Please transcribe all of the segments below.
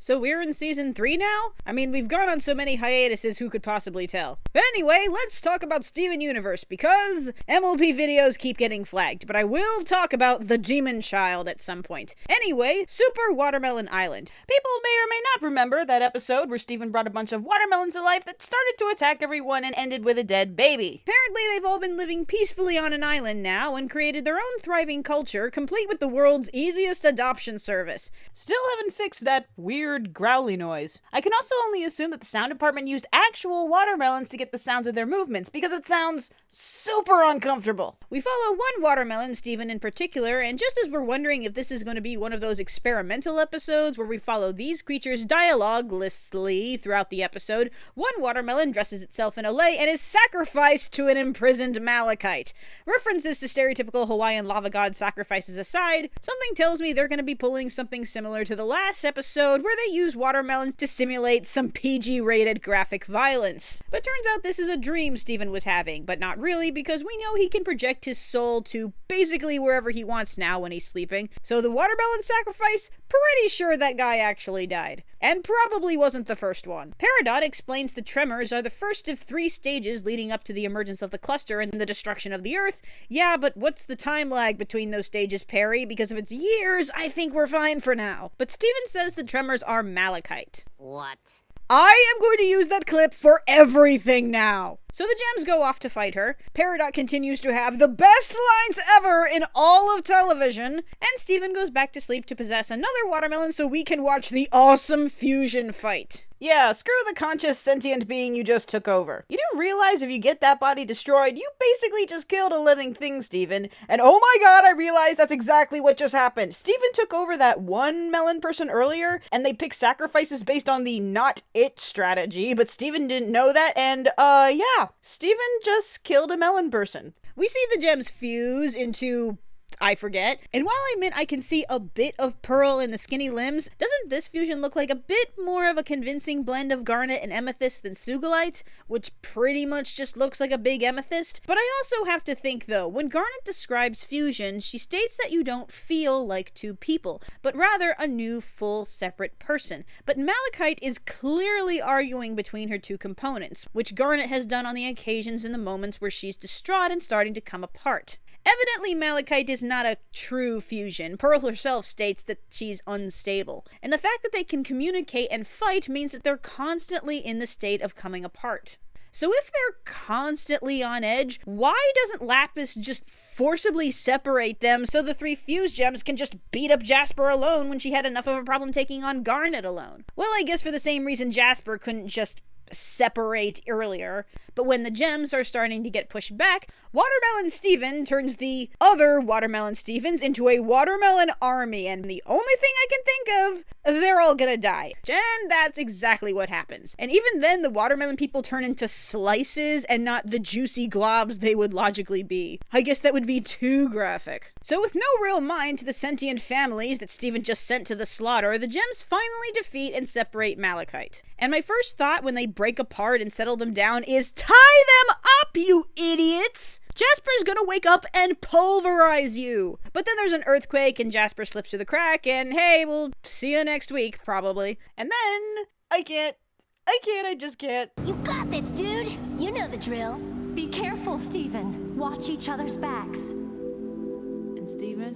So we're in season 3 now? I mean, we've gone on so many hiatuses, who could possibly tell? But anyway, let's talk about Steven Universe, because MLP videos keep getting flagged, but I will talk about the Demon Child at some point. Anyway, Super Watermelon Island. People may or may not remember that episode where Steven brought a bunch of watermelons to life that started to attack everyone and ended with a dead baby. Apparently, they've all been living peacefully on an island now and created their own thriving culture, complete with the world's easiest adoption service. Still haven't fixed that weird growly noise. I can also only assume that the sound department used actual watermelons to get the sounds of their movements, because it sounds super uncomfortable. We follow one watermelon, Steven in particular, and just as we're wondering if this is going to be one of those experimental episodes where we follow these creatures dialoguelessly throughout the episode, one watermelon dresses itself in a lei and is sacrificed to an imprisoned Malachite. References to stereotypical Hawaiian lava god sacrifices aside, something tells me they're going to be pulling something similar to the last episode where they use watermelons to simulate some PG-rated graphic violence. But turns out this is a dream Steven was having, but not really, because we know he can project his soul to basically wherever he wants now when he's sleeping. So the watermelon sacrifice? Pretty sure that guy actually died. And probably wasn't the first one. Peridot explains the tremors are the first of 3 stages leading up to the emergence of the cluster and the destruction of the Earth. Yeah, but what's the time lag between those stages, Perry? Because if it's years, I think we're fine for now. But Steven says the tremors are Malachite. What? I am going to use that clip for everything now. So the gems go off to fight her. Peridot continues to have the best lines ever in all of television. And Steven goes back to sleep to possess another watermelon so we can watch the awesome fusion fight. Yeah, screw the conscious sentient being you just took over. You do realize if you get that body destroyed, you basically just killed a living thing, Steven. And oh my god, I realize that's exactly what just happened. Steven took over that one melon person earlier, and they picked sacrifices based on the not it strategy, but Steven didn't know that, and yeah, Steven just killed a melon person. We see the gems fuse into I forget. And while I admit I can see a bit of pearl in the skinny limbs, doesn't this fusion look like a bit more of a convincing blend of garnet and amethyst than sugilite, which pretty much just looks like a big amethyst? But I also have to think though, when Garnet describes fusion, she states that you don't feel like 2 people, but rather a new, full, separate person. But Malachite is clearly arguing between her 2 components, which Garnet has done on the occasions in the moments where she's distraught and starting to come apart. Evidently, Malachite is not a true fusion. Pearl herself states that she's unstable. And the fact that they can communicate and fight means that they're constantly in the state of coming apart. So if they're constantly on edge, why doesn't Lapis just forcibly separate them so the 3 fused gems can just beat up Jasper alone when she had enough of a problem taking on Garnet alone? Well, I guess for the same reason Jasper couldn't just separate earlier, but when the gems are starting to get pushed back, Watermelon Steven turns the other Watermelon Stevens into a watermelon army, and the only thing I can think of, they're all gonna die. And that's exactly what happens. And even then, the watermelon people turn into slices and not the juicy globs they would logically be. I guess that would be too graphic. So with no real mind to the sentient families that Steven just sent to the slaughter, the gems finally defeat and separate Malachite. And my first thought when they break apart and settle them down is, tie them up, you idiots! Jasper's gonna wake up and pulverize you! But then there's an earthquake and Jasper slips through the crack and hey, we'll see you next week, probably. And then, I just can't. You got this, dude! You know the drill. Be careful, Steven. Watch each other's backs. And Steven,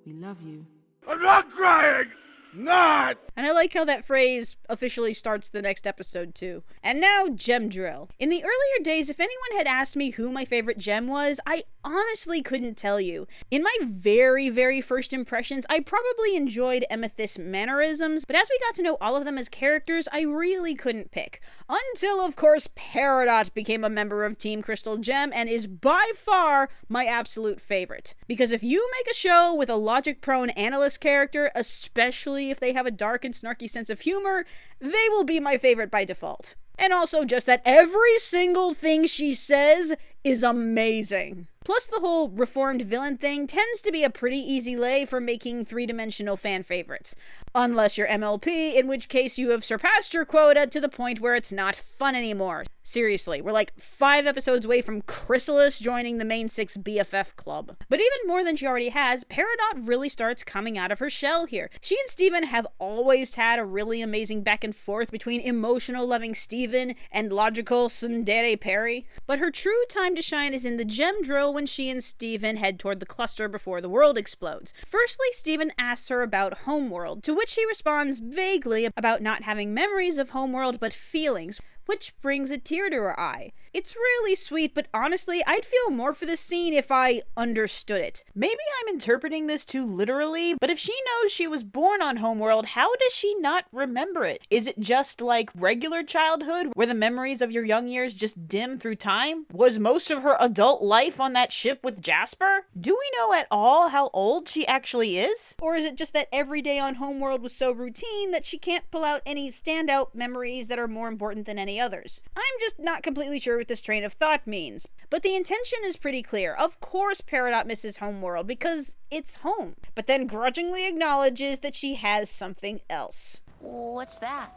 we love you. I'm not crying! Not! And I like how that phrase officially starts the next episode too. And now, gem drill. In the earlier days, if anyone had asked me who my favorite gem was, I honestly couldn't tell you. In my very, very first impressions, I probably enjoyed Amethyst's mannerisms, but as we got to know all of them as characters, I really couldn't pick. Until, of course, Peridot became a member of Team Crystal Gem and is by far my absolute favorite. Because if you make a show with a logic-prone analyst character, especially if they have a dark and snarky sense of humor, they will be my favorite by default. And also just that every single thing she says is amazing. Plus, the whole reformed villain thing tends to be a pretty easy lay for making three-dimensional fan favorites. Unless you're MLP, in which case you have surpassed your quota to the point where it's not fun anymore. Seriously, we're like 5 episodes away from Chrysalis joining the main 6 BFF club. But even more than she already has, Peridot really starts coming out of her shell here. She and Steven have always had a really amazing back and forth between emotional loving Steven and logical tsundere Perry. But her true time to shine is in the gem drill when she and Steven head toward the cluster before the world explodes. Firstly, Steven asks her about Homeworld, to which she responds vaguely about not having memories of Homeworld but feelings, which brings a tear to her eye. It's really sweet, but honestly, I'd feel more for this scene if I understood it. Maybe I'm interpreting this too literally, but if she knows she was born on Homeworld, how does she not remember it? Is it just like regular childhood, where the memories of your young years just dim through time? Was most of her adult life on that ship with Jasper? Do we know at all how old she actually is? Or is it just that every day on Homeworld was so routine that she can't pull out any standout memories that are more important than any others? I'm just not completely sure what this train of thought means. But the intention is pretty clear. Of course Peridot misses Homeworld because it's home, but then grudgingly acknowledges that she has something else. What's that?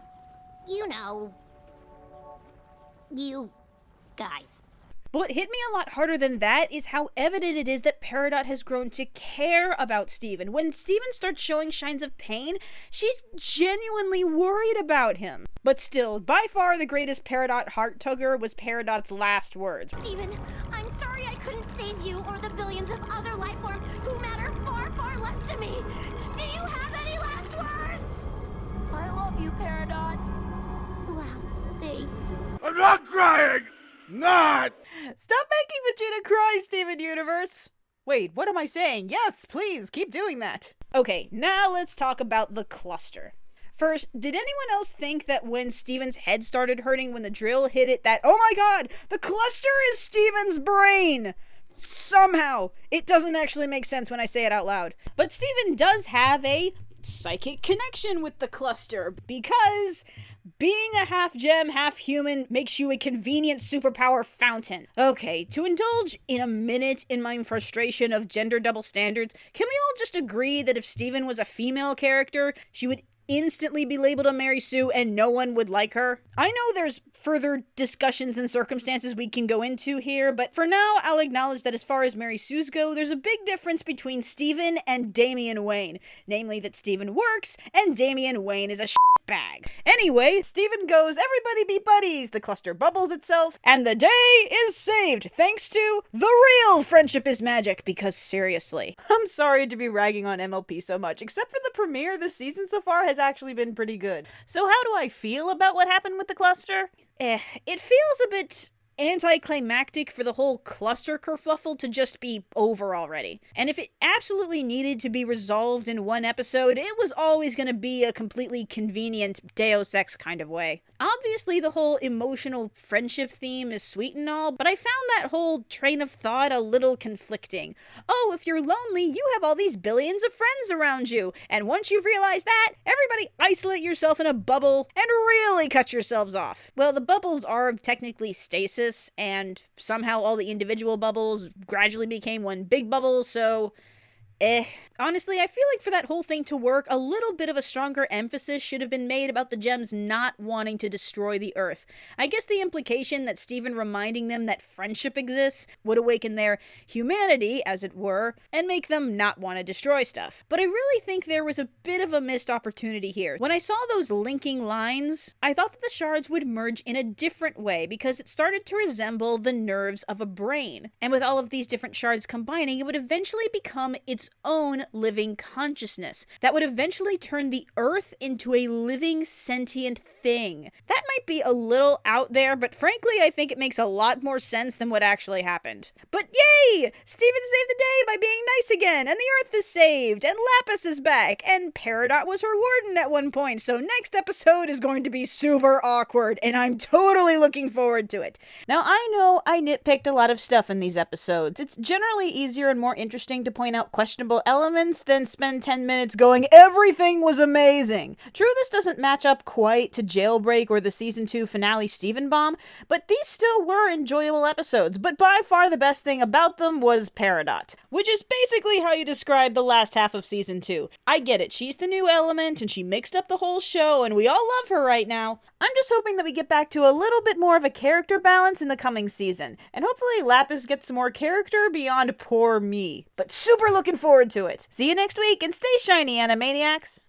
You know. You guys. But what hit me a lot harder than that is how evident it is that Peridot has grown to care about Steven. When Steven starts showing signs of pain, she's genuinely worried about him. But still, by far the greatest Peridot heart-tugger was Peridot's last words. Steven, I'm sorry I couldn't save you or the billions of other life forms who matter far, far less to me. Do you have any last words? I love you, Peridot. Wow, thanks. I'm not crying! Not! Stop making Vegeta cry, Steven Universe! Wait, what am I saying? Yes, please, keep doing that. Okay, now let's talk about the cluster. First, did anyone else think that when Steven's head started hurting when the drill hit it that, oh my god, the cluster is Steven's brain? Somehow, it doesn't actually make sense when I say it out loud. But Steven does have a psychic connection with the cluster, because being a half gem, half human makes you a convenient superpower fountain. Okay, to indulge in a minute in my frustration of gender double standards, can we all just agree that if Steven was a female character, she would instantly be labeled a Mary Sue and no one would like her? I know there's further discussions and circumstances we can go into here, but for now, I'll acknowledge that as far as Mary Sues go, there's a big difference between Steven and Damian Wayne. Namely that Steven works and Damian Wayne is a bag. Anyway, Steven goes, everybody be buddies, the cluster bubbles itself, and the day is saved thanks to the real friendship is magic, because seriously, I'm sorry to be ragging on MLP so much, except for the premiere this season so far has actually been pretty good. So how do I feel about what happened with the cluster? It feels a bit anticlimactic for the whole cluster kerfluffle to just be over already. And if it absolutely needed to be resolved in one episode, it was always going to be a completely convenient Deus Ex kind of way. Obviously, the whole emotional friendship theme is sweet and all, but I found that whole train of thought a little conflicting. Oh, if you're lonely, you have all these billions of friends around you, and once you've realized that, everybody isolate yourself in a bubble and really cut yourselves off. Well, the bubbles are technically stasis, and somehow all the individual bubbles gradually became one big bubble, so honestly, I feel like for that whole thing to work, a little bit of a stronger emphasis should have been made about the gems not wanting to destroy the Earth. I guess the implication that Steven reminding them that friendship exists would awaken their humanity, as it were, and make them not want to destroy stuff. But I really think there was a bit of a missed opportunity here. When I saw those linking lines, I thought that the shards would merge in a different way, because it started to resemble the nerves of a brain. And with all of these different shards combining, it would eventually become its own living consciousness that would eventually turn the Earth into a living sentient thing. That might be a little out there, but frankly I think it makes a lot more sense than what actually happened. But yay! Steven saved the day by being nice again, and the Earth is saved, and Lapis is back, and Peridot was her warden at one point, so next episode is going to be super awkward, and I'm totally looking forward to it. Now I know I nitpicked a lot of stuff in these episodes. It's generally easier and more interesting to point out questions questionable elements, then spend 10 minutes going, everything was amazing. True, this doesn't match up quite to Jailbreak or the season 2 finale Steven Bomb, but these still were enjoyable episodes. But by far the best thing about them was Peridot, which is basically how you describe the last half of season 2. I get it, she's the new element and she mixed up the whole show and we all love her right now. I'm just hoping that we get back to a little bit more of a character balance in the coming season, and hopefully Lapis gets some more character beyond poor me. But super looking forward to it. See you next week and stay shiny, Animaniacs!